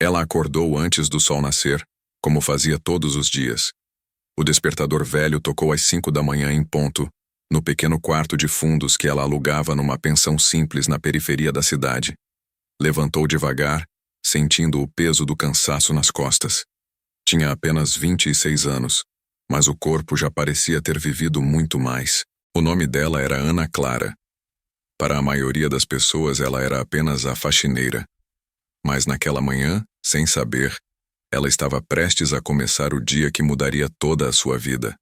Ela acordou antes do sol nascer, como fazia todos os dias. O despertador velho tocou às 5 da manhã em ponto, no pequeno quarto de fundos que ela alugava numa pensão simples na periferia da cidade. Levantou devagar, sentindo o peso do cansaço nas costas. Tinha apenas 26 anos, mas o corpo já parecia ter vivido muito mais. O nome dela era Ana Clara. Para a maioria das pessoas, ela era apenas a faxineira. Mas naquela manhã, sem saber, ela estava prestes a começar o dia que mudaria toda a sua vida.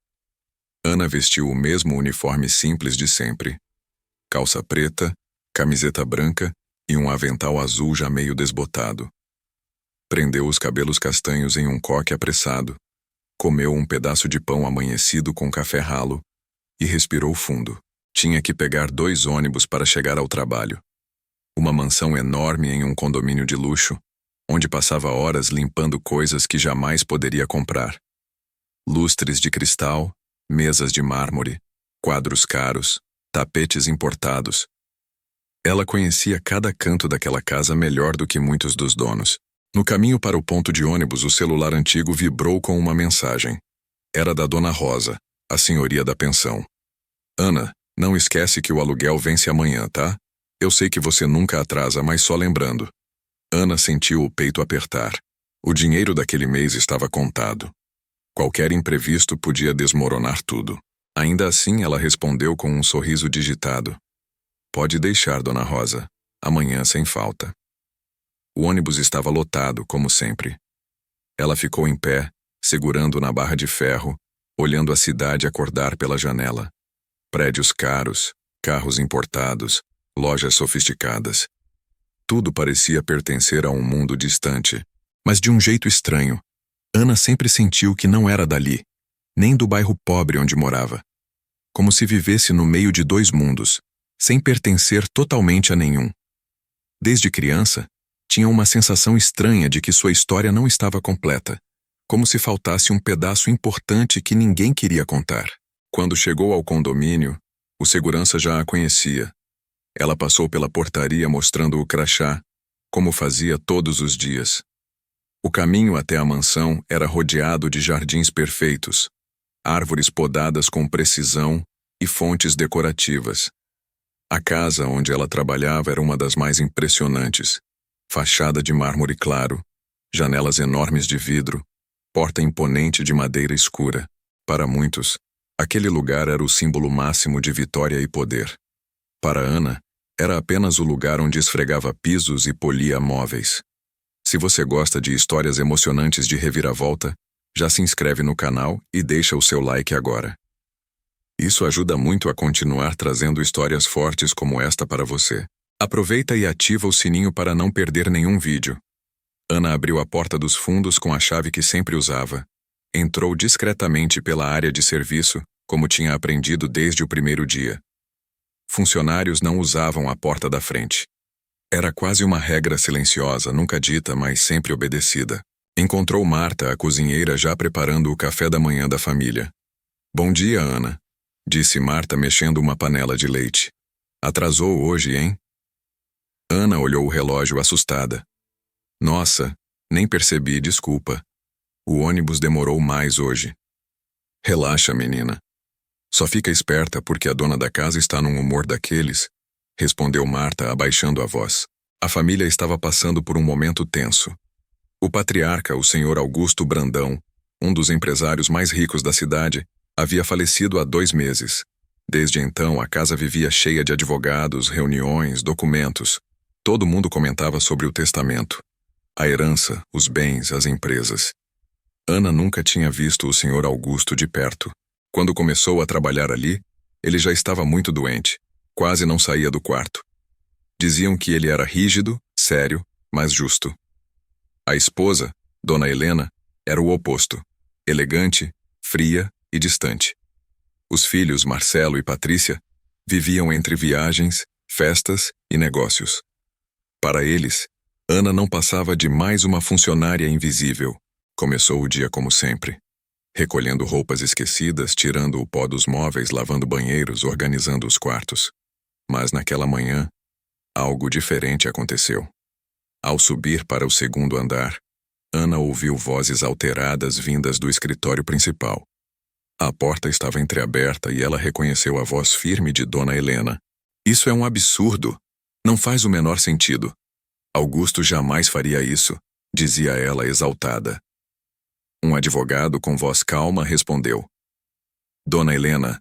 Ana vestiu o mesmo uniforme simples de sempre. Calça preta, camiseta branca e um avental azul já meio desbotado. Prendeu os cabelos castanhos em um coque apressado, comeu um pedaço de pão amanhecido com café ralo e respirou fundo. Tinha que pegar 2 ônibus para chegar ao trabalho. Uma mansão enorme em um condomínio de luxo, onde passava horas limpando coisas que jamais poderia comprar. Lustres de cristal, mesas de mármore, quadros caros, tapetes importados. Ela conhecia cada canto daquela casa melhor do que muitos dos donos. No caminho para o ponto de ônibus, o celular antigo vibrou com uma mensagem. Era da Dona Rosa, a senhoria da pensão. Ana, não esquece que o aluguel vence amanhã, tá? Eu sei que você nunca atrasa, mas só lembrando. Ana sentiu o peito apertar. O dinheiro daquele mês estava contado. Qualquer imprevisto podia desmoronar tudo. Ainda assim, ela respondeu com um sorriso digitado. Pode deixar, Dona Rosa. Amanhã sem falta. O ônibus estava lotado, como sempre. Ela ficou em pé, segurando na barra de ferro, olhando a cidade acordar pela janela. Prédios caros, carros importados, lojas sofisticadas. Tudo parecia pertencer a um mundo distante, mas de um jeito estranho. Ana sempre sentiu que não era dali, nem do bairro pobre onde morava. Como se vivesse no meio de 2 mundos, sem pertencer totalmente a nenhum. Desde criança, tinha uma sensação estranha de que sua história não estava completa, como se faltasse um pedaço importante que ninguém queria contar. Quando chegou ao condomínio, o segurança já a conhecia. Ela passou pela portaria mostrando o crachá, como fazia todos os dias. O caminho até a mansão era rodeado de jardins perfeitos, árvores podadas com precisão e fontes decorativas. A casa onde ela trabalhava era uma das mais impressionantes. Fachada de mármore claro, janelas enormes de vidro, porta imponente de madeira escura. Para muitos, aquele lugar era o símbolo máximo de vitória e poder. Para Ana, era apenas o lugar onde esfregava pisos e polia móveis. Se você gosta de histórias emocionantes de reviravolta, já se inscreve no canal e deixa o seu like agora. Isso ajuda muito a continuar trazendo histórias fortes como esta para você. Aproveita e ativa o sininho para não perder nenhum vídeo. Ana abriu a porta dos fundos com a chave que sempre usava. Entrou discretamente pela área de serviço, como tinha aprendido desde o primeiro dia. Funcionários não usavam a porta da frente. Era quase uma regra silenciosa, nunca dita, mas sempre obedecida. Encontrou Marta, a cozinheira, já preparando o café da manhã da família. Bom dia, Ana, disse Marta mexendo uma panela de leite. Atrasou hoje, hein? Ana olhou o relógio assustada. Nossa, nem percebi, desculpa. O ônibus demorou mais hoje. Relaxa, menina. Só fica esperta porque a dona da casa está num humor daqueles, respondeu Marta abaixando a voz. A família estava passando por um momento tenso. O patriarca, o senhor Augusto Brandão, um dos empresários mais ricos da cidade, havia falecido há 2 meses. Desde então, a casa vivia cheia de advogados, reuniões, documentos. Todo mundo comentava sobre o testamento, a herança, os bens, as empresas. Ana nunca tinha visto o senhor Augusto de perto. Quando começou a trabalhar ali, ele já estava muito doente, quase não saía do quarto. Diziam que ele era rígido, sério, mas justo. A esposa, Dona Helena, era o oposto, elegante, fria e distante. Os filhos, Marcelo e Patrícia, viviam entre viagens, festas e negócios. Para eles, Ana não passava de mais uma funcionária invisível. Começou o dia como sempre, recolhendo roupas esquecidas, tirando o pó dos móveis, lavando banheiros, organizando os quartos. Mas naquela manhã, algo diferente aconteceu. Ao subir para o 2º andar, Ana ouviu vozes alteradas vindas do escritório principal. A porta estava entreaberta e ela reconheceu a voz firme de Dona Helena. Isso é um absurdo. Não faz o menor sentido. Augusto jamais faria isso, dizia ela exaltada. Um advogado com voz calma respondeu. Dona Helena,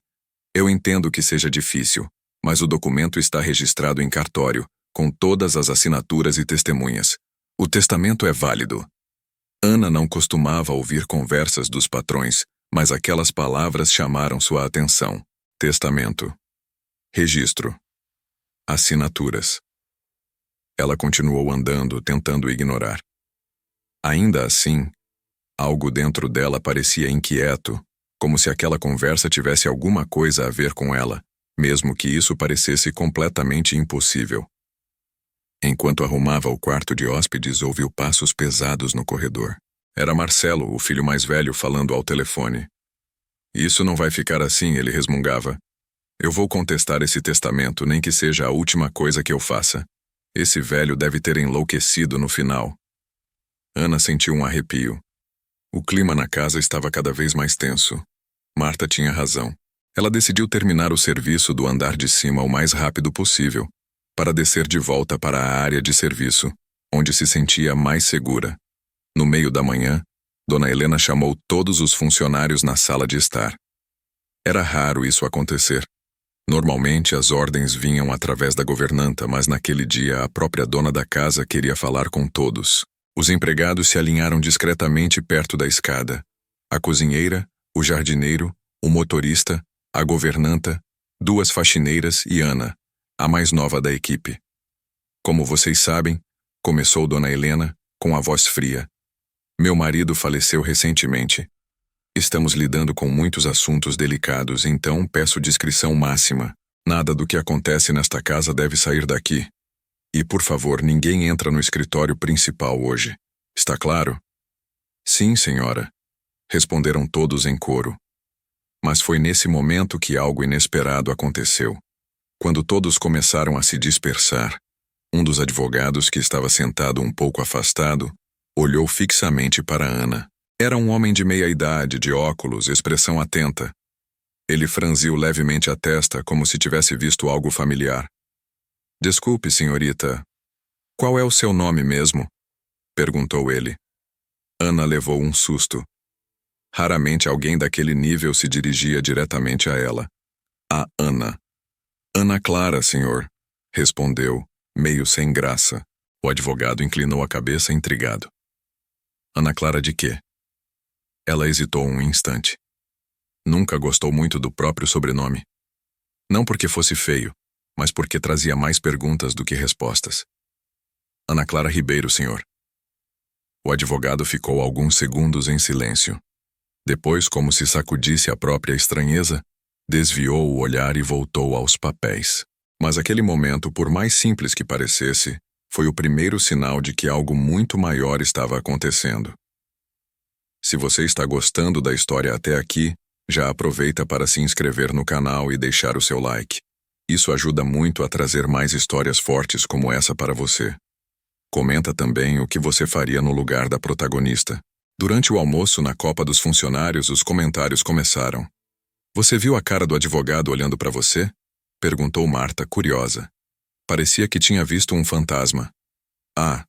eu entendo que seja difícil, mas o documento está registrado em cartório, com todas as assinaturas e testemunhas. O testamento é válido. Ana não costumava ouvir conversas dos patrões, mas aquelas palavras chamaram sua atenção. Testamento. Registro. Assinaturas. Ela continuou andando, tentando ignorar. Ainda assim, algo dentro dela parecia inquieto, como se aquela conversa tivesse alguma coisa a ver com ela, mesmo que isso parecesse completamente impossível. Enquanto arrumava o quarto de hóspedes, ouviu passos pesados no corredor. Era Marcelo, o filho mais velho, falando ao telefone. Isso não vai ficar assim, ele resmungava. Eu vou contestar esse testamento, nem que seja a última coisa que eu faça. Esse velho deve ter enlouquecido no final. Ana sentiu um arrepio. O clima na casa estava cada vez mais tenso. Marta tinha razão. Ela decidiu terminar o serviço do andar de cima o mais rápido possível, para descer de volta para a área de serviço, onde se sentia mais segura. No meio da manhã, Dona Helena chamou todos os funcionários na sala de estar. Era raro isso acontecer. Normalmente as ordens vinham através da governanta, mas naquele dia a própria dona da casa queria falar com todos. Os empregados se alinharam discretamente perto da escada. A cozinheira, o jardineiro, o motorista, a governanta, 2 faxineiras e Ana, a mais nova da equipe. Como vocês sabem, começou Dona Helena, com a voz fria. Meu marido faleceu recentemente. Estamos lidando com muitos assuntos delicados, então peço discrição máxima. Nada do que acontece nesta casa deve sair daqui. E, por favor, ninguém entra no escritório principal hoje. Está claro? Sim, senhora. Responderam todos em coro. Mas foi nesse momento que algo inesperado aconteceu. Quando todos começaram a se dispersar, um dos advogados, que estava sentado um pouco afastado, olhou fixamente para Ana. Era um homem de meia idade, de óculos, expressão atenta. Ele franziu levemente a testa, como se tivesse visto algo familiar. Desculpe, senhorita. Qual é o seu nome mesmo? Perguntou ele. Ana levou um susto. Raramente alguém daquele nível se dirigia diretamente a ela. A Ana. Ana Clara, senhor, respondeu, meio sem graça. O advogado inclinou a cabeça intrigado. Ana Clara de quê? Ela hesitou um instante. Nunca gostou muito do próprio sobrenome. Não porque fosse feio, mas porque trazia mais perguntas do que respostas. Ana Clara Ribeiro, senhor. O advogado ficou alguns segundos em silêncio. Depois, como se sacudisse a própria estranheza, desviou o olhar e voltou aos papéis. Mas aquele momento, por mais simples que parecesse, foi o primeiro sinal de que algo muito maior estava acontecendo. Se você está gostando da história até aqui, já aproveita para se inscrever no canal e deixar o seu like. Isso ajuda muito a trazer mais histórias fortes como essa para você. Comenta também o que você faria no lugar da protagonista. Durante o almoço na Copa dos Funcionários, os comentários começaram. Você viu a cara do advogado olhando para você? Perguntou Marta, curiosa. Parecia que tinha visto um fantasma. Ah,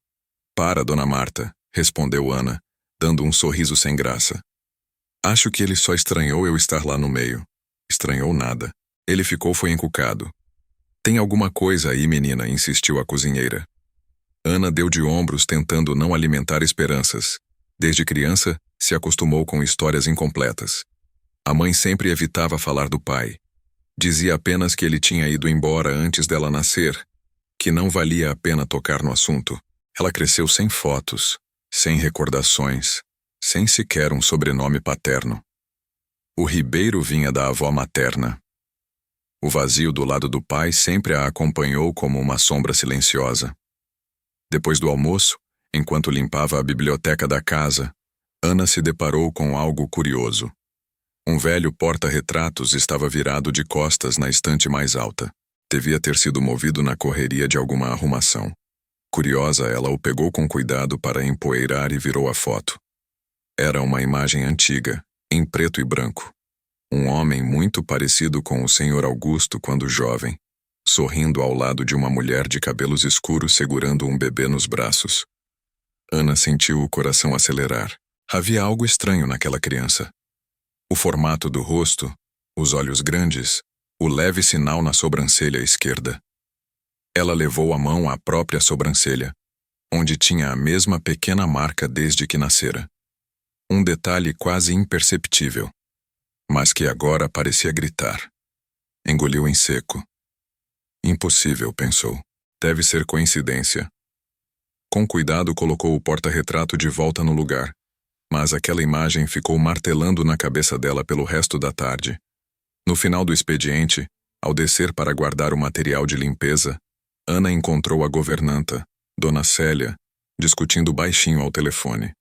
para, dona Marta, respondeu Ana, dando um sorriso sem graça. Acho que ele só estranhou eu estar lá no meio. Estranhou nada. Ele foi encucado. Tem alguma coisa aí, menina, insistiu a cozinheira. Ana deu de ombros, tentando não alimentar esperanças. Desde criança, se acostumou com histórias incompletas. A mãe sempre evitava falar do pai. Dizia apenas que ele tinha ido embora antes dela nascer, que não valia a pena tocar no assunto. Ela cresceu sem fotos, sem recordações, sem sequer um sobrenome paterno. O Ribeiro vinha da avó materna. O vazio do lado do pai sempre a acompanhou como uma sombra silenciosa. Depois do almoço, enquanto limpava a biblioteca da casa, Ana se deparou com algo curioso. Um velho porta-retratos estava virado de costas na estante mais alta. Devia ter sido movido na correria de alguma arrumação. Curiosa, ela o pegou com cuidado para empoeirar e virou a foto. Era uma imagem antiga, em preto e branco. Um homem muito parecido com o Sr. Augusto quando jovem, sorrindo ao lado de uma mulher de cabelos escuros segurando um bebê nos braços. Ana sentiu o coração acelerar. Havia algo estranho naquela criança. O formato do rosto, os olhos grandes, o leve sinal na sobrancelha esquerda. Ela levou a mão à própria sobrancelha, onde tinha a mesma pequena marca desde que nascera. Um detalhe quase imperceptível, mas que agora parecia gritar. Engoliu em seco. Impossível, pensou. Deve ser coincidência. Com cuidado colocou o porta-retrato de volta no lugar, mas aquela imagem ficou martelando na cabeça dela pelo resto da tarde. No final do expediente, ao descer para guardar o material de limpeza, Ana encontrou a governanta, Dona Célia, discutindo baixinho ao telefone.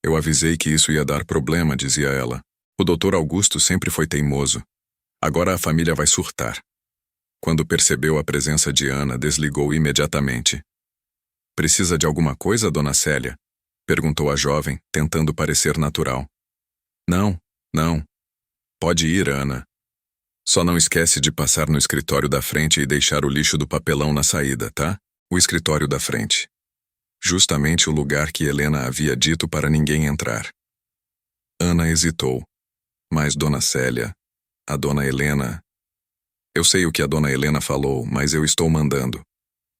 Eu avisei que isso ia dar problema, dizia ela. O Dr. Augusto sempre foi teimoso. Agora a família vai surtar. Quando percebeu a presença de Ana, desligou imediatamente. Precisa de alguma coisa, Dona Célia? Perguntou a jovem, tentando parecer natural. Não, não. Pode ir, Ana. Só não esquece de passar no escritório da frente e deixar o lixo do papelão na saída, tá? O escritório da frente. Justamente o lugar que Helena havia dito para ninguém entrar. Ana hesitou. Mas Dona Célia, a Dona Helena... Eu sei o que a Dona Helena falou, mas eu estou mandando.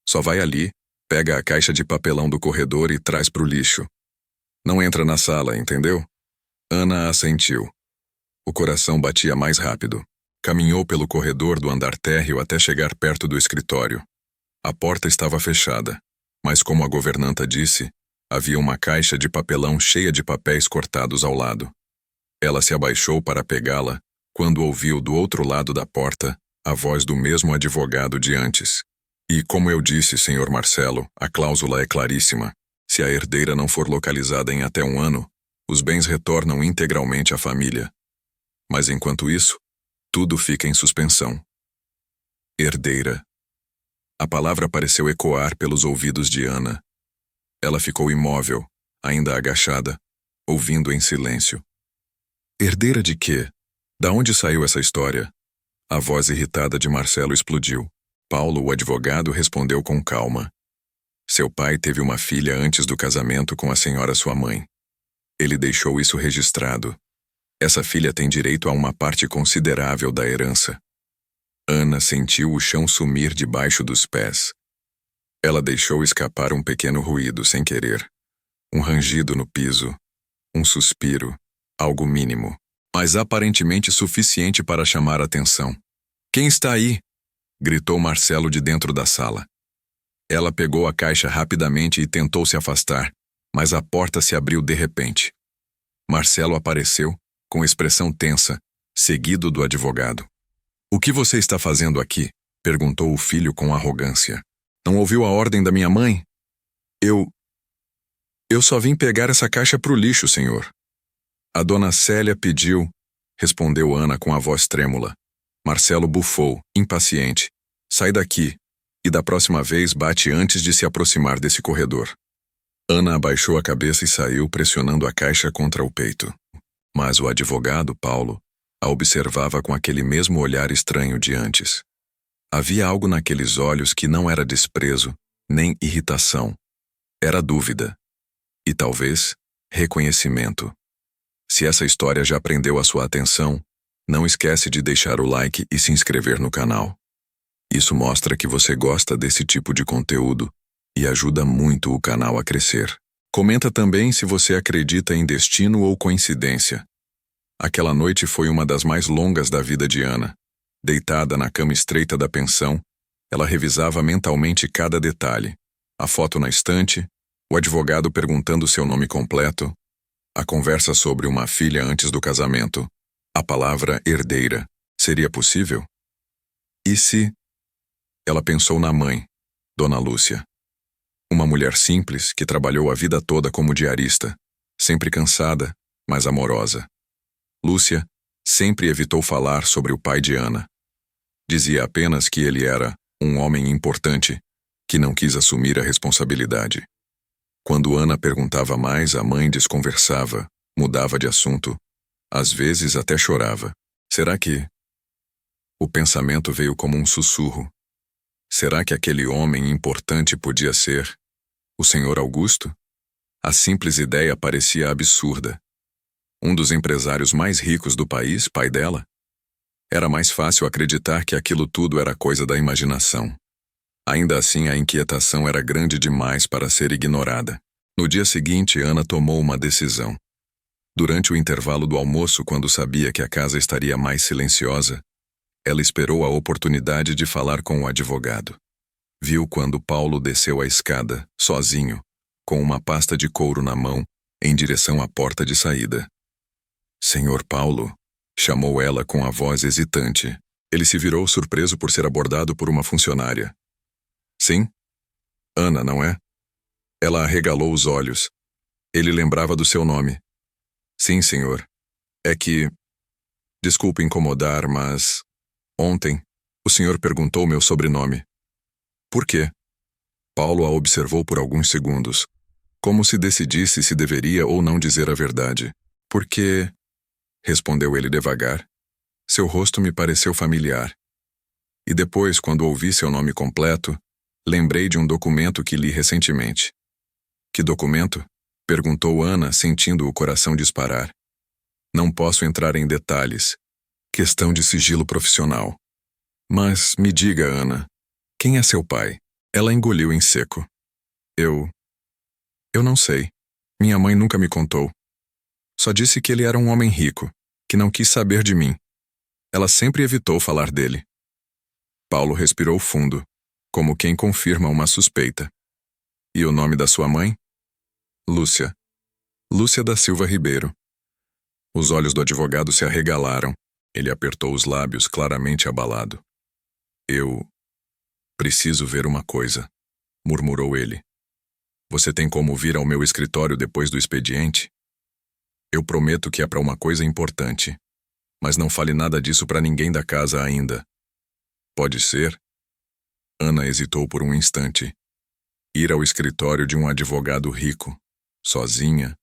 Só vai ali, pega a caixa de papelão do corredor e traz pro lixo. Não entra na sala, entendeu? Ana assentiu. O coração batia mais rápido. Caminhou pelo corredor do andar térreo até chegar perto do escritório. A porta estava fechada, mas como a governanta disse, havia uma caixa de papelão cheia de papéis cortados ao lado. Ela se abaixou para pegá-la, quando ouviu do outro lado da porta a voz do mesmo advogado de antes. E, como eu disse, Sr. Marcelo, a cláusula é claríssima. Se a herdeira não for localizada em até 1 ano, os bens retornam integralmente à família. Mas enquanto isso, tudo fica em suspensão. Herdeira. A palavra pareceu ecoar pelos ouvidos de Ana. Ela ficou imóvel, ainda agachada, ouvindo em silêncio. Herdeira de quê? Da onde saiu essa história? A voz irritada de Marcelo explodiu. Paulo, o advogado, respondeu com calma. Seu pai teve uma filha antes do casamento com a senhora sua mãe. Ele deixou isso registrado. Essa filha tem direito a uma parte considerável da herança. Ana sentiu o chão sumir debaixo dos pés. Ela deixou escapar um pequeno ruído sem querer. Um rangido no piso. Um suspiro. Algo mínimo, mas aparentemente suficiente para chamar a atenção. Quem está aí? Gritou Marcelo de dentro da sala. Ela pegou a caixa rapidamente e tentou se afastar, mas a porta se abriu de repente. Marcelo apareceu, com expressão tensa, seguido do advogado. O que você está fazendo aqui? Perguntou o filho com arrogância. Não ouviu a ordem da minha mãe? Eu só vim pegar essa caixa pro lixo, senhor. A Dona Célia pediu, respondeu Ana com a voz trêmula. Marcelo bufou, impaciente. Sai daqui, e da próxima vez bate antes de se aproximar desse corredor. Ana abaixou a cabeça e saiu pressionando a caixa contra o peito. Mas o advogado, Paulo, a observava com aquele mesmo olhar estranho de antes. Havia algo naqueles olhos que não era desprezo, nem irritação. Era dúvida. E talvez, reconhecimento. Se essa história já prendeu a sua atenção, não esquece de deixar o like e se inscrever no canal. Isso mostra que você gosta desse tipo de conteúdo e ajuda muito o canal a crescer. Comenta também se você acredita em destino ou coincidência. Aquela noite foi uma das mais longas da vida de Ana. Deitada na cama estreita da pensão, ela revisava mentalmente cada detalhe. A foto na estante, o advogado perguntando seu nome completo, a conversa sobre uma filha antes do casamento, a palavra herdeira. Seria possível? E se... Ela pensou na mãe, Dona Lúcia. Uma mulher simples que trabalhou a vida toda como diarista, sempre cansada, mas amorosa. Lúcia sempre evitou falar sobre o pai de Ana. Dizia apenas que ele era um homem importante, que não quis assumir a responsabilidade. Quando Ana perguntava mais, a mãe desconversava, mudava de assunto, às vezes até chorava. Será que... O pensamento veio como um sussurro. Será que aquele homem importante podia ser o Sr. Augusto? A simples ideia parecia absurda. Um dos empresários mais ricos do país, pai dela? Era mais fácil acreditar que aquilo tudo era coisa da imaginação. Ainda assim, a inquietação era grande demais para ser ignorada. No dia seguinte, Ana tomou uma decisão. Durante o intervalo do almoço, quando sabia que a casa estaria mais silenciosa, ela esperou a oportunidade de falar com o advogado. Viu quando Paulo desceu a escada, sozinho, com uma pasta de couro na mão, em direção à porta de saída. Senhor Paulo, chamou ela com a voz hesitante. Ele se virou surpreso por ser abordado por uma funcionária. Sim? Ana, não é? Ela arregalou os olhos. Ele lembrava do seu nome. Sim, senhor. É que... Desculpe incomodar, mas... Ontem, o senhor perguntou meu sobrenome. Por quê? Paulo a observou por alguns segundos, como se decidisse se deveria ou não dizer a verdade. Porque... Respondeu ele devagar. Seu rosto me pareceu familiar. E depois, quando ouvi seu nome completo, lembrei de um documento que li recentemente. Que documento? Perguntou Ana, sentindo o coração disparar. Não posso entrar em detalhes. Questão de sigilo profissional. Mas me diga, Ana, quem é seu pai? Ela engoliu em seco. Eu não sei. Minha mãe nunca me contou. Só disse que ele era um homem rico, que não quis saber de mim. Ela sempre evitou falar dele. Paulo respirou fundo, como quem confirma uma suspeita. E o nome da sua mãe? Lúcia. Lúcia da Silva Ribeiro. Os olhos do advogado se arregalaram. Ele apertou os lábios, claramente abalado. Eu preciso ver uma coisa, murmurou ele. Você tem como vir ao meu escritório depois do expediente? Eu prometo que é para uma coisa importante, mas não fale nada disso para ninguém da casa ainda. Pode ser? Ana hesitou por um instante. Ir ao escritório de um advogado rico, sozinha.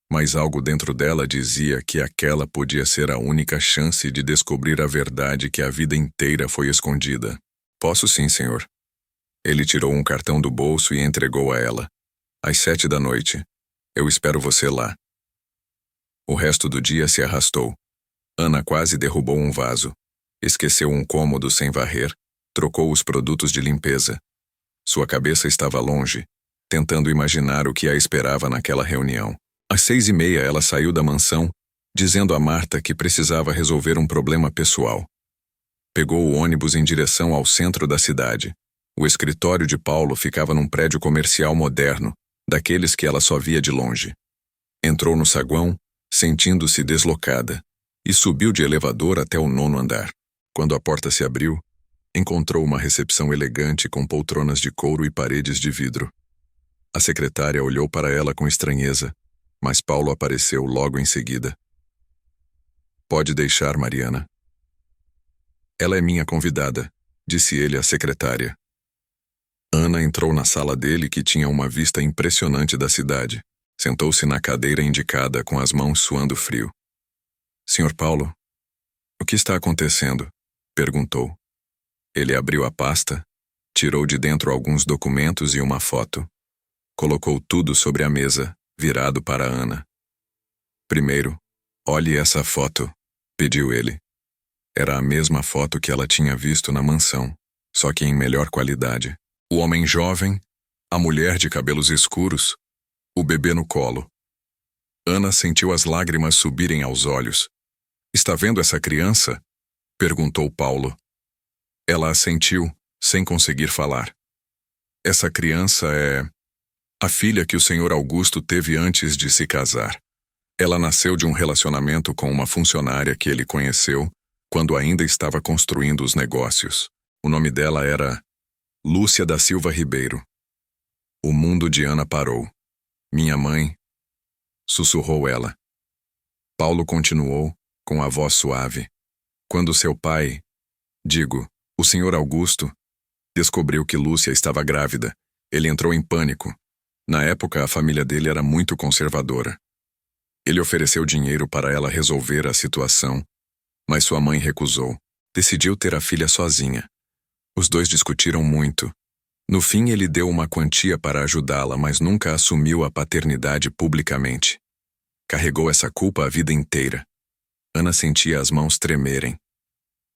Mas algo dentro dela dizia que aquela podia ser a única chance de descobrir a verdade que a vida inteira foi escondida. Posso sim, senhor. Ele tirou um cartão do bolso e entregou a ela. Às 7 da noite. Eu espero você lá. O resto do dia se arrastou. Ana quase derrubou um vaso. Esqueceu um cômodo sem varrer. Trocou os produtos de limpeza. Sua cabeça estava longe, tentando imaginar o que a esperava naquela reunião. Às 6:30 ela saiu da mansão, dizendo a Marta que precisava resolver um problema pessoal. Pegou o ônibus em direção ao centro da cidade. O escritório de Paulo ficava num prédio comercial moderno, daqueles que ela só via de longe. Entrou no saguão, sentindo-se deslocada, e subiu de elevador até o 9º andar. Quando a porta se abriu, encontrou uma recepção elegante com poltronas de couro e paredes de vidro. A secretária olhou para ela com estranheza, mas Paulo apareceu logo em seguida. Pode deixar, Mariana. Ela é minha convidada, disse ele à secretária. Ana entrou na sala dele, que tinha uma vista impressionante da cidade. Sentou-se na cadeira indicada, com as mãos suando frio. Sr. Paulo, o que está acontecendo? Perguntou. Ele abriu a pasta, tirou de dentro alguns documentos e uma foto. Colocou tudo sobre a mesa, virado para Ana. Primeiro, olhe essa foto, pediu ele. Era a mesma foto que ela tinha visto na mansão, só que em melhor qualidade. O homem jovem, a mulher de cabelos escuros, o bebê no colo. Ana sentiu as lágrimas subirem aos olhos. Está vendo essa criança? Perguntou Paulo. Ela assentiu, sem conseguir falar. Essa criança é a filha que o Sr. Augusto teve antes de se casar. Ela nasceu de um relacionamento com uma funcionária que ele conheceu quando ainda estava construindo os negócios. O nome dela era Lúcia da Silva Ribeiro. O mundo de Ana parou. Minha mãe, sussurrou ela. Paulo continuou, com a voz suave. Quando seu pai, digo, o Sr. Augusto, Descobriu que Lúcia estava grávida. Ele entrou em pânico. Na época, a família dele era muito conservadora. Ele ofereceu dinheiro para ela resolver a situação, mas sua mãe recusou. Decidiu ter a filha sozinha. Os dois discutiram muito. No fim, ele deu uma quantia para ajudá-la, mas nunca assumiu a paternidade publicamente. Carregou essa culpa a vida inteira. Ana sentia as mãos tremerem.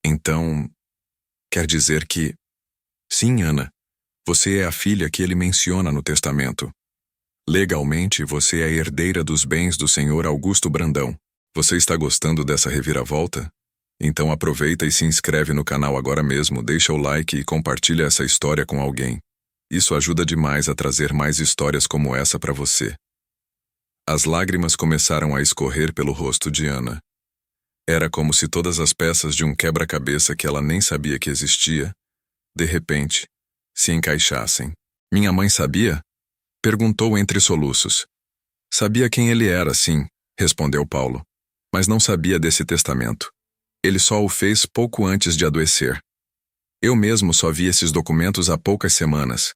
Então, quer dizer que... Sim, Ana, você é a filha que ele menciona no testamento. Legalmente, você é a herdeira dos bens do senhor Augusto Brandão. Você está gostando dessa reviravolta? Então aproveita e se inscreve no canal agora mesmo, deixa o like e compartilha essa história com alguém. Isso ajuda demais a trazer mais histórias como essa para você. As lágrimas começaram a escorrer pelo rosto de Ana. Era como se todas as peças de um quebra-cabeça que ela nem sabia que existia, de repente, se encaixassem. Minha mãe sabia? Perguntou entre soluços. Sabia quem ele era, sim, respondeu Paulo, mas não sabia desse testamento. Ele só o fez pouco antes de adoecer. Eu mesmo só vi esses documentos há poucas semanas.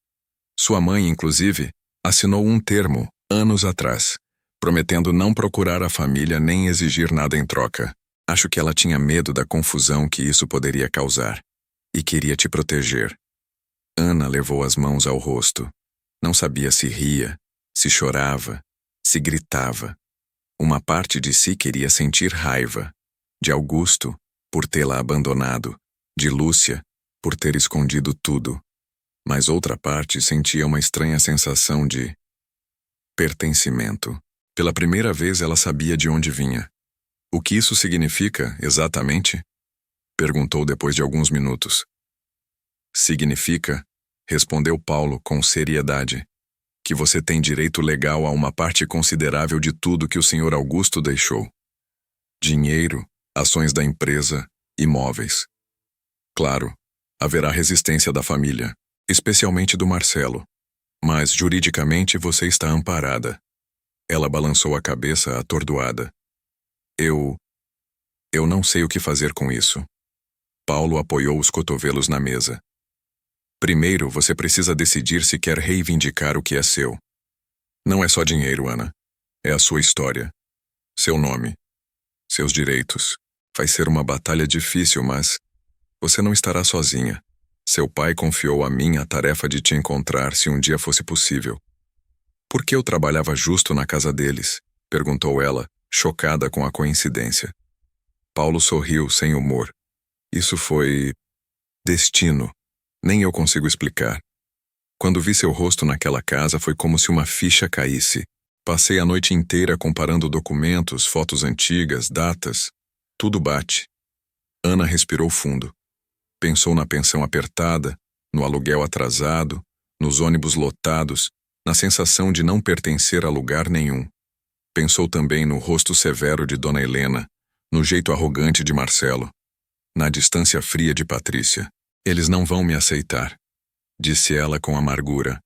Sua mãe, inclusive, assinou um termo, anos atrás, prometendo não procurar a família nem exigir nada em troca. Acho que ela tinha medo da confusão que isso poderia causar e queria te proteger. Ana levou as mãos ao rosto. Não sabia se ria, se chorava, se gritava. Uma parte de si queria sentir raiva. De Augusto, por tê-la abandonado. De Lúcia, por ter escondido tudo. Mas outra parte sentia uma estranha sensação de pertencimento. Pela primeira vez ela sabia de onde vinha. O que isso significa, exatamente? Perguntou depois de alguns minutos. Significa, respondeu Paulo com seriedade, que você tem direito legal a uma parte considerável de tudo que o senhor Augusto deixou. Dinheiro, ações da empresa, imóveis. Claro, haverá resistência da família, especialmente do Marcelo, mas juridicamente você está amparada. Ela balançou a cabeça atordoada. Eu não sei o que fazer com isso. Paulo apoiou os cotovelos na mesa. Primeiro, você precisa decidir se quer reivindicar o que é seu. Não é só dinheiro, Ana. É a sua história. Seu nome. Seus direitos. Vai ser uma batalha difícil, mas você não estará sozinha. Seu pai confiou a mim a tarefa de te encontrar se um dia fosse possível. Por que eu trabalhava justo na casa deles? Perguntou ela, chocada com a coincidência. Paulo sorriu sem humor. Isso foi destino. Nem eu consigo explicar. Quando vi seu rosto naquela casa foi como se uma ficha caísse. Passei a noite inteira comparando documentos, fotos antigas, datas. Tudo bate. Ana respirou fundo. Pensou na pensão apertada, no aluguel atrasado, nos ônibus lotados, na sensação de não pertencer a lugar nenhum. Pensou também no rosto severo de Dona Helena, no jeito arrogante de Marcelo, na distância fria de Patrícia. Eles não vão me aceitar, disse ela com amargura.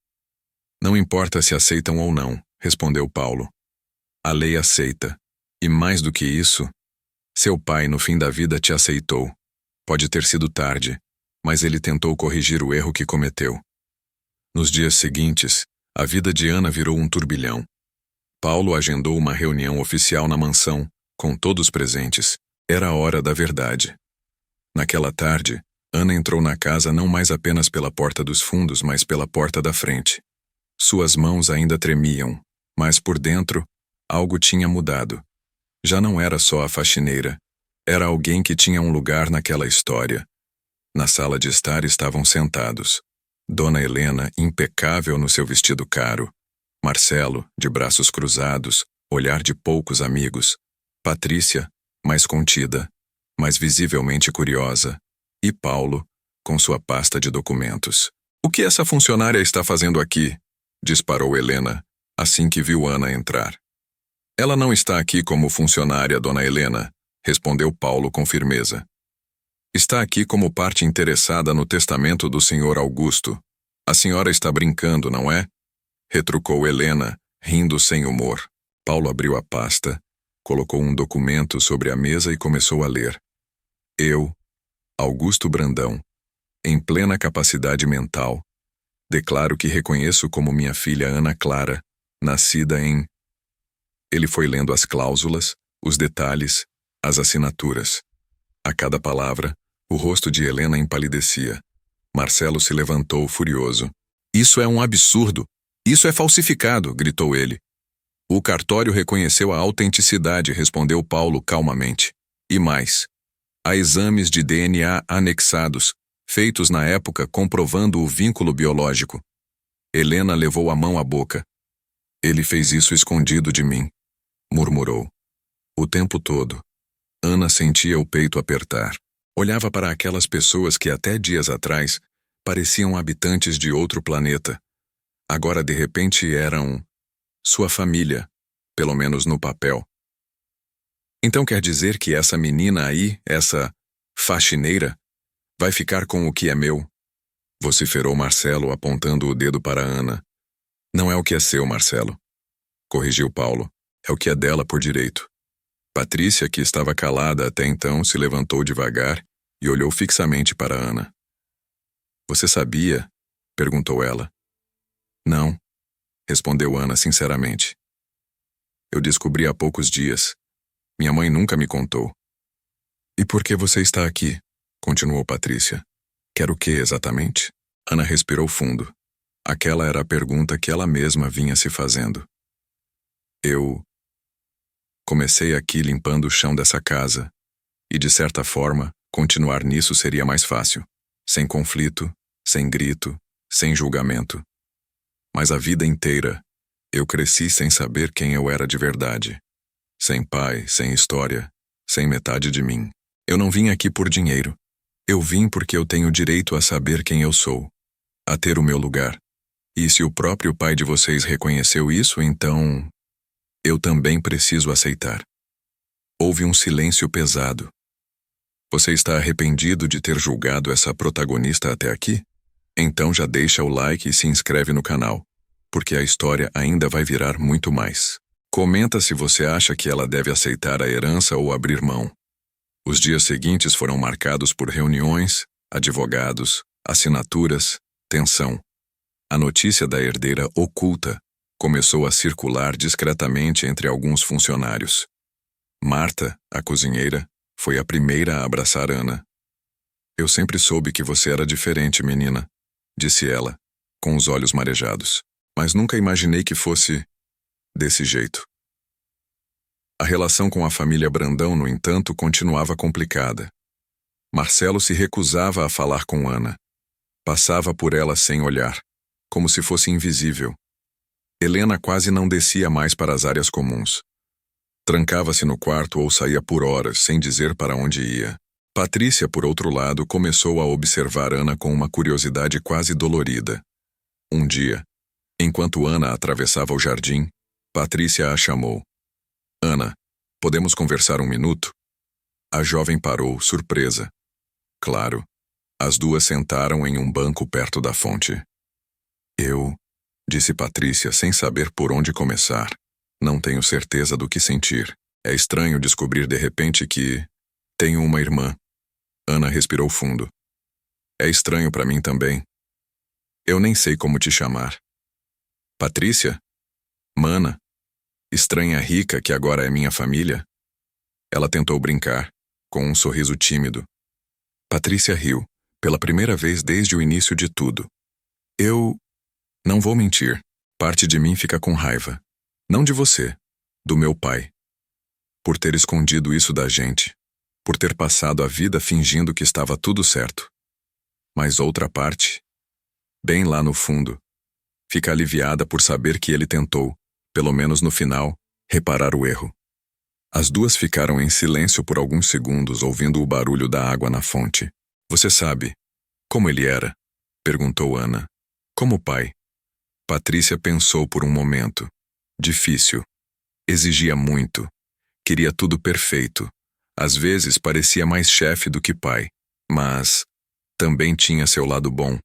Não importa se aceitam ou não, respondeu Paulo. A lei aceita. E mais do que isso, seu pai no fim da vida te aceitou. Pode ter sido tarde, mas ele tentou corrigir o erro que cometeu. Nos dias seguintes, a vida de Ana virou um turbilhão. Paulo agendou uma reunião oficial na mansão, com todos presentes. Era a hora da verdade. Naquela tarde, Ana entrou na casa não mais apenas pela porta dos fundos, mas pela porta da frente. Suas mãos ainda tremiam, mas por dentro, algo tinha mudado. Já não era só a faxineira. Era alguém que tinha um lugar naquela história. Na sala de estar estavam sentados. Dona Helena, impecável no seu vestido caro. Marcelo, de braços cruzados, olhar de poucos amigos. Patrícia, mais contida, mas visivelmente curiosa. E Paulo, com sua pasta de documentos. O que essa funcionária está fazendo aqui? Disparou Helena, assim que viu Ana entrar. Ela não está aqui como funcionária, Dona Helena, respondeu Paulo com firmeza. Está aqui como parte interessada no testamento do senhor Augusto. A senhora está brincando, não é? Retrucou Helena, rindo sem humor. Paulo abriu a pasta, colocou um documento sobre a mesa e começou a ler. Eu, Augusto Brandão, Em plena capacidade mental, declaro que reconheço como minha filha Ana Clara, nascida em... Ele foi lendo as cláusulas, os detalhes, as assinaturas. A cada palavra, o rosto de Helena empalidecia. Marcelo se levantou furioso. Isso é um absurdo! Isso é falsificado! Gritou ele. O cartório reconheceu a autenticidade, respondeu Paulo calmamente. E mais. Há exames de DNA anexados, feitos na época comprovando o vínculo biológico. Helena levou a mão à boca. Ele fez isso escondido de mim, murmurou. O tempo todo. Ana sentia o peito apertar. Olhava para aquelas pessoas que até dias atrás pareciam habitantes de outro planeta. Agora, de repente, eram sua família, pelo menos no papel. Então quer dizer que essa menina aí, essa faxineira, vai ficar com o que é meu? Vociferou Marcelo, apontando o dedo para Ana. Não é o que é seu, Marcelo, corrigiu Paulo. É o que é dela por direito. Patrícia, que estava calada até então, se levantou devagar e olhou fixamente para Ana. Você sabia? Perguntou ela. Não, respondeu Ana sinceramente. Eu descobri há poucos dias. Minha mãe nunca me contou. E por que você está aqui? Continuou Patrícia. Quer o que exatamente? Ana respirou fundo. Aquela era a pergunta que ela mesma vinha se fazendo. Eu comecei aqui limpando o chão dessa casa, e de certa forma, continuar nisso seria mais fácil, sem conflito, sem grito, sem julgamento. Mas a vida inteira, eu cresci sem saber quem eu era de verdade. Sem pai, sem história, sem metade de mim. Eu não vim aqui por dinheiro. Eu vim porque eu tenho direito a saber quem eu sou, a ter o meu lugar. E se o próprio pai de vocês reconheceu isso, então eu também preciso aceitar. Houve um silêncio pesado. Você está arrependido de ter julgado essa protagonista até aqui? Então já deixa o like e se inscreve no canal, porque a história ainda vai virar muito mais. Comenta se você acha que ela deve aceitar a herança ou abrir mão. Os dias seguintes foram marcados por reuniões, advogados, assinaturas, tensão. A notícia da herdeira oculta começou a circular discretamente entre alguns funcionários. Marta, a cozinheira, foi a primeira a abraçar Ana. Eu sempre soube que você era diferente, menina, disse ela, com os olhos marejados. Mas nunca imaginei que fosse desse jeito. A relação com a família Brandão, no entanto, continuava complicada. Marcelo se recusava a falar com Ana. Passava por ela sem olhar, como se fosse invisível. Helena quase não descia mais para as áreas comuns. Trancava-se no quarto ou saía por horas, sem dizer para onde ia. Patrícia, por outro lado, começou a observar Ana com uma curiosidade quase dolorida. Um dia, enquanto Ana atravessava o jardim, Patrícia a chamou. Ana, podemos conversar um minuto? A jovem parou, surpresa. Claro. As duas sentaram em um banco perto da fonte. Disse Patrícia sem saber por onde começar. Não tenho certeza do que sentir. É estranho descobrir de repente que tenho uma irmã. Ana respirou fundo. É estranho para mim também. Eu nem sei como te chamar. Patrícia? Mana? Estranha rica que agora é minha família? Ela tentou brincar, com um sorriso tímido. Patrícia riu, pela primeira vez desde o início de tudo. Não vou mentir. Parte de mim fica com raiva. Não de você, do meu pai. Por ter escondido isso da gente. Por ter passado a vida fingindo que estava tudo certo. Mas outra parte, bem lá no fundo, fica aliviada por saber que ele tentou, pelo menos no final, reparar o erro. As duas ficaram em silêncio por alguns segundos, ouvindo o barulho da água na fonte. Você sabe como ele era? Perguntou Ana. Como pai? Patrícia pensou por um momento. Difícil. Exigia muito. Queria tudo perfeito. Às vezes parecia mais chefe do que pai. Mas também tinha seu lado bom.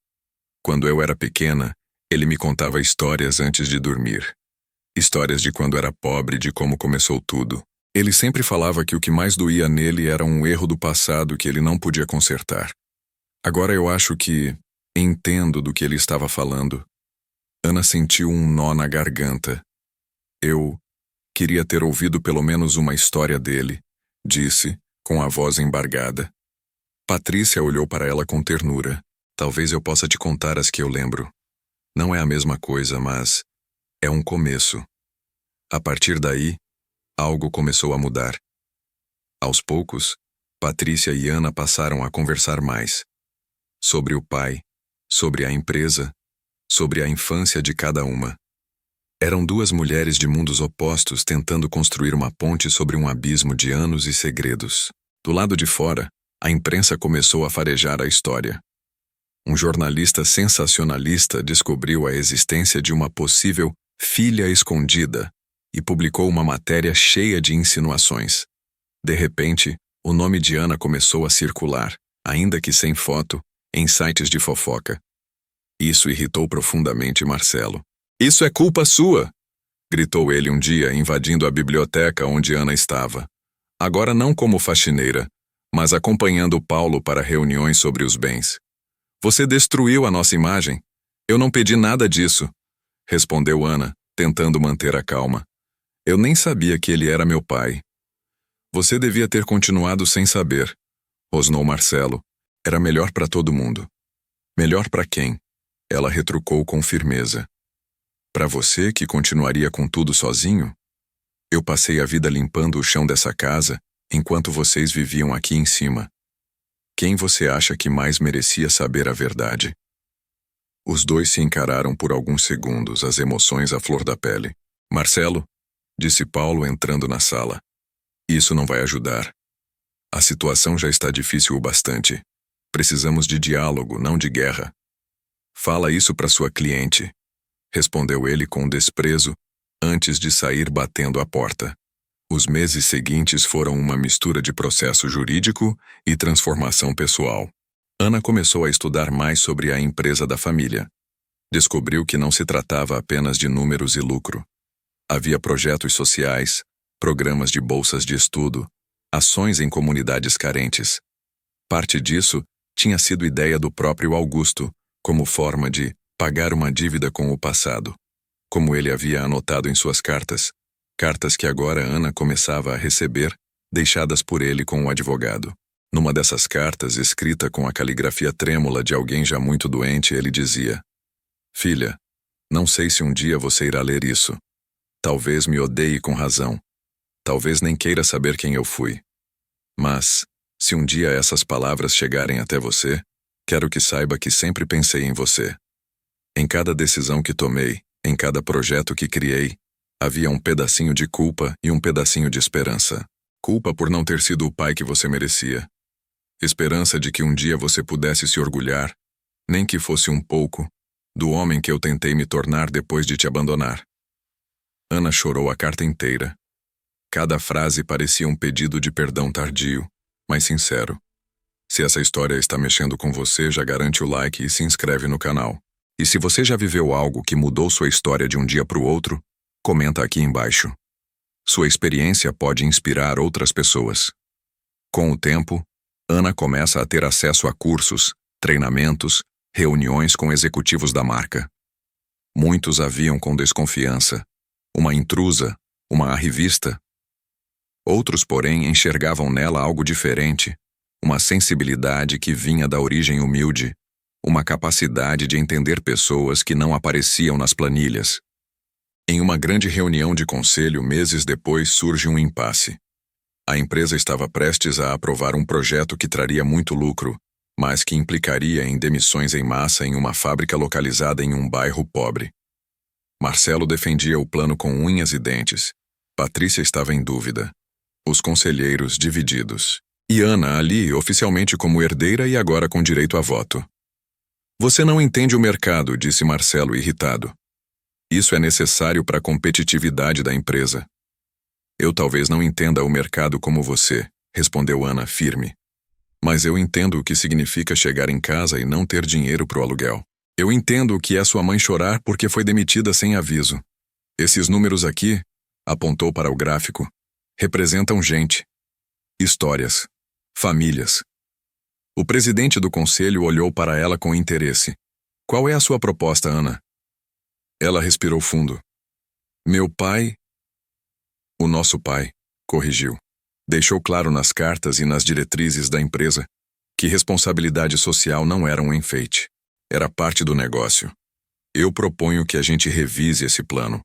Quando eu era pequena, ele me contava histórias antes de dormir. Histórias de quando era pobre, de como começou tudo. Ele sempre falava que o que mais doía nele era um erro do passado que ele não podia consertar. Agora eu acho que entendo do que ele estava falando. Ana sentiu um nó na garganta. Eu queria ter ouvido pelo menos uma história dele, disse, com a voz embargada. Patrícia olhou para ela com ternura. Talvez eu possa te contar as que eu lembro. Não é a mesma coisa, mas é um começo. A partir daí, algo começou a mudar. Aos poucos, Patrícia e Ana passaram a conversar mais. Sobre o pai, sobre a empresa, sobre a infância de cada uma. Eram duas mulheres de mundos opostos tentando construir uma ponte sobre um abismo de anos e segredos. Do lado de fora, a imprensa começou a farejar a história. Um jornalista sensacionalista descobriu a existência de uma possível filha escondida e publicou uma matéria cheia de insinuações. De repente, o nome de Ana começou a circular, ainda que sem foto, em sites de fofoca. Isso irritou profundamente Marcelo. "Isso é culpa sua!" gritou ele um dia, invadindo a biblioteca onde Ana estava. Agora não como faxineira, mas acompanhando Paulo para reuniões sobre os bens. "Você destruiu a nossa imagem. Eu não pedi nada disso", respondeu Ana, tentando manter a calma. "Eu nem sabia que ele era meu pai." "Você devia ter continuado sem saber", rosnou Marcelo. "Era melhor para todo mundo." "Melhor para quem?" Ela retrucou com firmeza. "Para você que continuaria com tudo sozinho? Eu passei a vida limpando o chão dessa casa, enquanto vocês viviam aqui em cima. Quem você acha que mais merecia saber a verdade?" Os dois se encararam por alguns segundos, as emoções à flor da pele. "Marcelo", disse Paulo entrando na sala. "Isso não vai ajudar. A situação já está difícil o bastante. Precisamos de diálogo, não de guerra." "Fala isso para sua cliente", respondeu ele com desprezo, antes de sair batendo a porta. Os meses seguintes foram uma mistura de processo jurídico e transformação pessoal. Ana começou a estudar mais sobre a empresa da família. Descobriu que não se tratava apenas de números e lucro. Havia projetos sociais, programas de bolsas de estudo, ações em comunidades carentes. Parte disso tinha sido ideia do próprio Augusto, como forma de pagar uma dívida com o passado, como ele havia anotado em suas cartas que agora Ana começava a receber, deixadas por ele com o advogado. Numa dessas cartas, escrita com a caligrafia trêmula de alguém já muito doente, ele dizia: "Filha, não sei se um dia você irá ler isso. Talvez me odeie com razão. Talvez nem queira saber quem eu fui. Mas, se um dia essas palavras chegarem até você, quero que saiba que sempre pensei em você. Em cada decisão que tomei, em cada projeto que criei, havia um pedacinho de culpa e um pedacinho de esperança. Culpa por não ter sido o pai que você merecia. Esperança de que um dia você pudesse se orgulhar, nem que fosse um pouco, do homem que eu tentei me tornar depois de te abandonar." Ana chorou a carta inteira. Cada frase parecia um pedido de perdão tardio, mas sincero. Se essa história está mexendo com você, já garante o like e se inscreve no canal. E se você já viveu algo que mudou sua história de um dia para o outro, comenta aqui embaixo. Sua experiência pode inspirar outras pessoas. Com o tempo, Ana começa a ter acesso a cursos, treinamentos, reuniões com executivos da marca. Muitos a viam com desconfiança, uma intrusa, uma arrivista. Outros, porém, enxergavam nela algo diferente, uma sensibilidade que vinha da origem humilde, uma capacidade de entender pessoas que não apareciam nas planilhas. Em uma grande reunião de conselho, meses depois, surge um impasse. A empresa estava prestes a aprovar um projeto que traria muito lucro, mas que implicaria em demissões em massa em uma fábrica localizada em um bairro pobre. Marcelo defendia o plano com unhas e dentes. Patrícia estava em dúvida. Os conselheiros divididos. E Ana ali, oficialmente como herdeira e agora com direito a voto. "Você não entende o mercado", disse Marcelo irritado. "Isso é necessário para a competitividade da empresa." "Eu talvez não entenda o mercado como você", respondeu Ana firme. "Mas eu entendo o que significa chegar em casa e não ter dinheiro para o aluguel. Eu entendo o que é sua mãe chorar porque foi demitida sem aviso. Esses números aqui", apontou para o gráfico, "representam gente, histórias, famílias. O presidente do conselho olhou para ela com interesse. Qual é a sua proposta, Ana? Ela respirou fundo. Meu pai... O nosso pai, corrigiu. Deixou claro nas cartas e nas diretrizes da empresa que responsabilidade social não era um enfeite. Era parte do negócio. Eu proponho que a gente revise esse plano,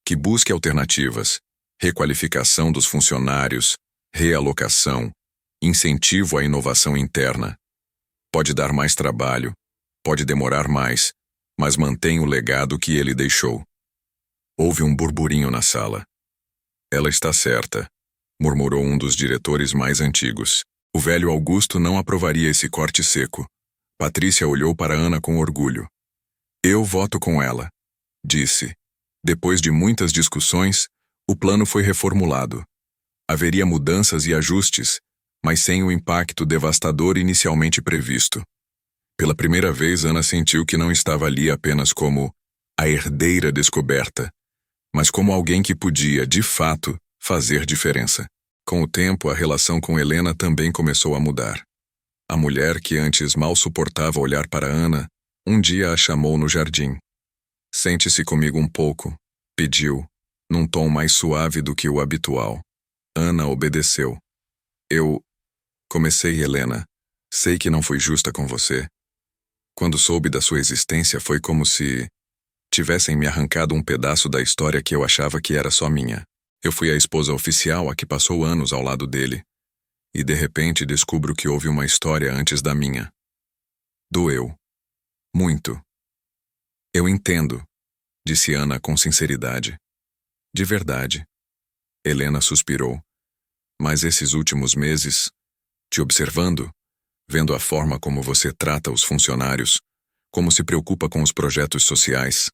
que busque alternativas, requalificação dos funcionários, realocação, incentivo à inovação interna. Pode dar mais trabalho, pode demorar mais, mas mantém o legado que ele deixou. Houve um burburinho na sala. Ela está certa, murmurou um dos diretores mais antigos. O velho Augusto não aprovaria esse corte seco. Patrícia olhou para Ana com orgulho. Eu voto com ela, disse. Depois de muitas discussões, o plano foi reformulado. Haveria mudanças e ajustes, mas sem o impacto devastador inicialmente previsto. Pela primeira vez, Ana sentiu que não estava ali apenas como a herdeira descoberta, mas como alguém que podia, de fato, fazer diferença. Com o tempo, a relação com Helena também começou a mudar. A mulher que antes mal suportava olhar para Ana, um dia a chamou no jardim. Sente-se comigo um pouco, pediu, num tom mais suave do que o habitual. Ana obedeceu. Comecei, Helena. Sei que não fui justa com você. Quando soube da sua existência, foi como se tivessem me arrancado um pedaço da história que eu achava que era só minha. Eu fui a esposa oficial a que passou anos ao lado dele. E de repente descubro que houve uma história antes da minha. Doeu. Muito. Eu entendo, disse Ana com sinceridade. De verdade. Helena suspirou. Mas esses últimos meses, te observando, vendo a forma como você trata os funcionários, como se preocupa com os projetos sociais,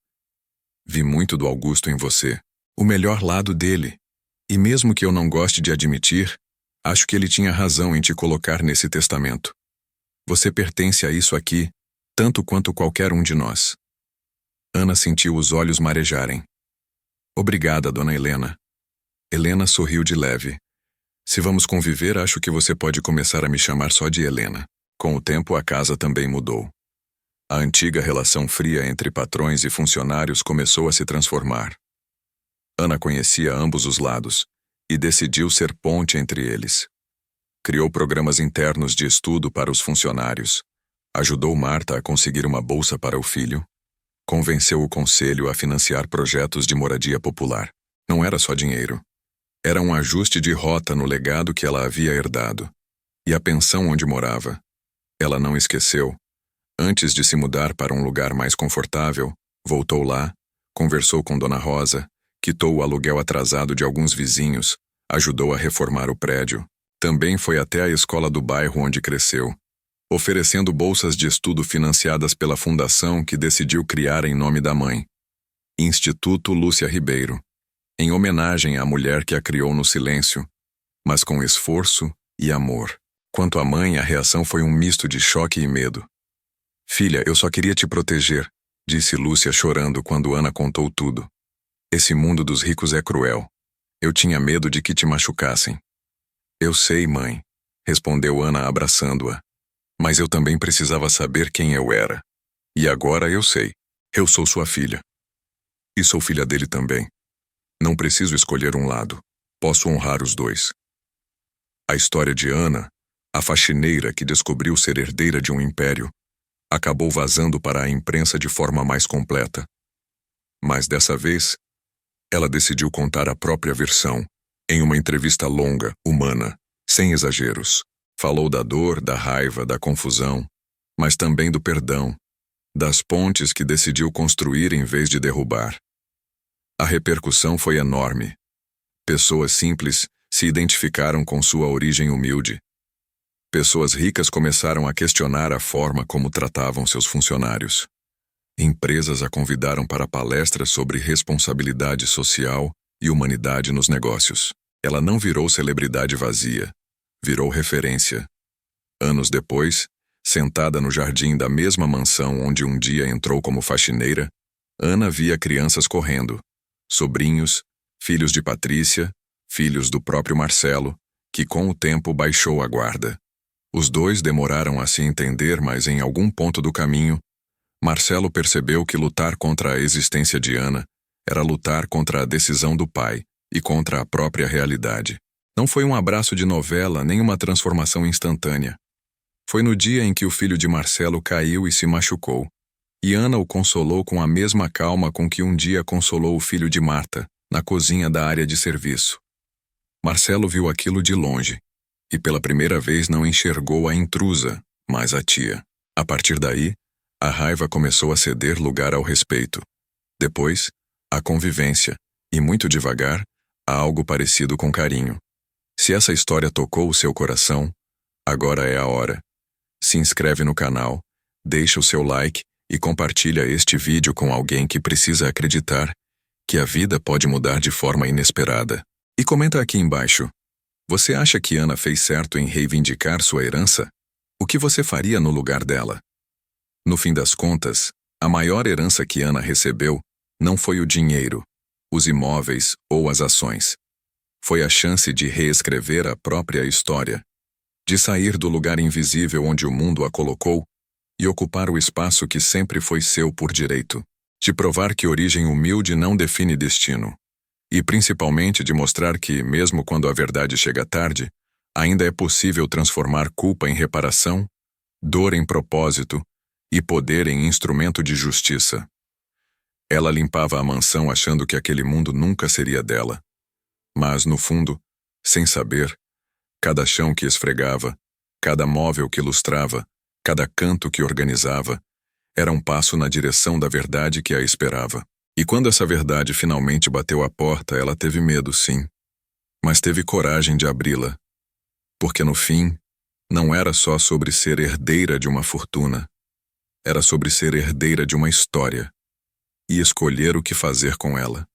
vi muito do Augusto em você, o melhor lado dele. E mesmo que eu não goste de admitir, acho que ele tinha razão em te colocar nesse testamento. Você pertence a isso aqui, tanto quanto qualquer um de nós. Ana sentiu os olhos marejarem. Obrigada, dona Helena. Helena sorriu de leve. Se vamos conviver, acho que você pode começar a me chamar só de Helena. Com o tempo, a casa também mudou. A antiga relação fria entre patrões e funcionários começou a se transformar. Ana conhecia ambos os lados e decidiu ser ponte entre eles. Criou programas internos de estudo para os funcionários, ajudou Marta a conseguir uma bolsa para o filho, convenceu o conselho a financiar projetos de moradia popular. Não era só dinheiro. Era um ajuste de rota no legado que ela havia herdado. E a pensão onde morava. Ela não esqueceu. Antes de se mudar para um lugar mais confortável, voltou lá, conversou com Dona Rosa, quitou o aluguel atrasado de alguns vizinhos, ajudou a reformar o prédio. Também foi até a escola do bairro onde cresceu, oferecendo bolsas de estudo financiadas pela fundação que decidiu criar em nome da mãe. Instituto Lúcia Ribeiro, em homenagem à mulher que a criou no silêncio, mas com esforço e amor. Quanto à mãe, a reação foi um misto de choque e medo. Filha, eu só queria te proteger, disse Lúcia chorando quando Ana contou tudo. Esse mundo dos ricos é cruel. Eu tinha medo de que te machucassem. Eu sei, mãe, respondeu Ana abraçando-a. Mas eu também precisava saber quem eu era. E agora eu sei. Eu sou sua filha. E sou filha dele também. Não preciso escolher um lado. Posso honrar os dois. A história de Ana, a faxineira que descobriu ser herdeira de um império, acabou vazando para a imprensa de forma mais completa. Mas dessa vez, ela decidiu contar a própria versão, em uma entrevista longa, humana, sem exageros. Falou da dor, da raiva, da confusão, mas também do perdão, das pontes que decidiu construir em vez de derrubar. A repercussão foi enorme. Pessoas simples se identificaram com sua origem humilde. Pessoas ricas começaram a questionar a forma como tratavam seus funcionários. Empresas a convidaram para palestras sobre responsabilidade social e humanidade nos negócios. Ela não virou celebridade vazia, virou referência. Anos depois, sentada no jardim da mesma mansão onde um dia entrou como faxineira, Ana via crianças correndo, sobrinhos, filhos de Patrícia, filhos do próprio Marcelo, que com o tempo baixou a guarda. Os dois demoraram a se entender, mas em algum ponto do caminho, Marcelo percebeu que lutar contra a existência de Ana era lutar contra a decisão do pai e contra a própria realidade. Não foi um abraço de novela nem uma transformação instantânea. Foi no dia em que o filho de Marcelo caiu e se machucou, e Ana o consolou com a mesma calma com que um dia consolou o filho de Marta, na cozinha da área de serviço. Marcelo viu aquilo de longe, e pela primeira vez não enxergou a intrusa, mas a tia. A partir daí, a raiva começou a ceder lugar ao respeito. Depois, a convivência, e muito devagar, a algo parecido com carinho. Se essa história tocou o seu coração, agora é a hora. Se inscreve no canal, deixa o seu like e compartilha este vídeo com alguém que precisa acreditar que a vida pode mudar de forma inesperada. E comenta aqui embaixo. Você acha que Ana fez certo em reivindicar sua herança? O que você faria no lugar dela? No fim das contas, a maior herança que Ana recebeu não foi o dinheiro, os imóveis ou as ações. Foi a chance de reescrever a própria história, de sair do lugar invisível onde o mundo a colocou e ocupar o espaço que sempre foi seu por direito, de provar que origem humilde não define destino, e principalmente de mostrar que, mesmo quando a verdade chega tarde, ainda é possível transformar culpa em reparação, dor em propósito e poder em instrumento de justiça. Ela limpava a mansão achando que aquele mundo nunca seria dela. Mas, no fundo, sem saber, cada chão que esfregava, cada móvel que lustrava, cada canto que organizava, era um passo na direção da verdade que a esperava. E quando essa verdade finalmente bateu à porta, ela teve medo, sim, mas teve coragem de abri-la. Porque, no fim, não era só sobre ser herdeira de uma fortuna, era sobre ser herdeira de uma história e escolher o que fazer com ela.